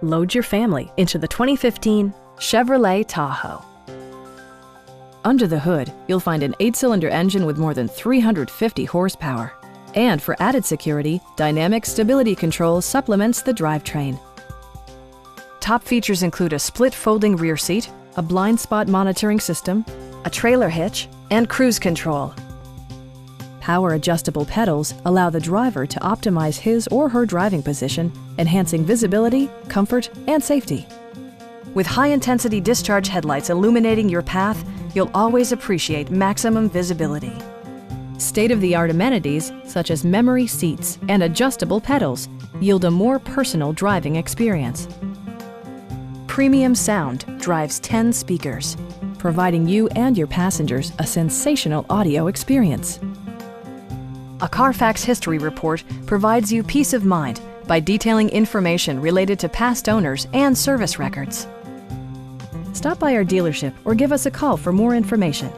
Load your family into the 2015 Chevrolet Tahoe. Under the hood, you'll find an 8-cylinder engine with more than 350 horsepower. And for added security, dynamic stability control supplements the drivetrain. Top features include a split folding rear seat, a blind spot monitoring system, a trailer hitch, and cruise control. Power adjustable pedals allow the driver to optimize his or her driving position, enhancing visibility, comfort, and safety. With high-intensity discharge headlights illuminating your path, you'll always appreciate maximum visibility. State-of-the-art amenities, such as memory seats and adjustable pedals, yield a more personal driving experience. Premium sound drives 10 speakers, providing you and your passengers a sensational audio experience. A Carfax history report provides you peace of mind by detailing information related to past owners and service records. Stop by our dealership or give us a call for more information.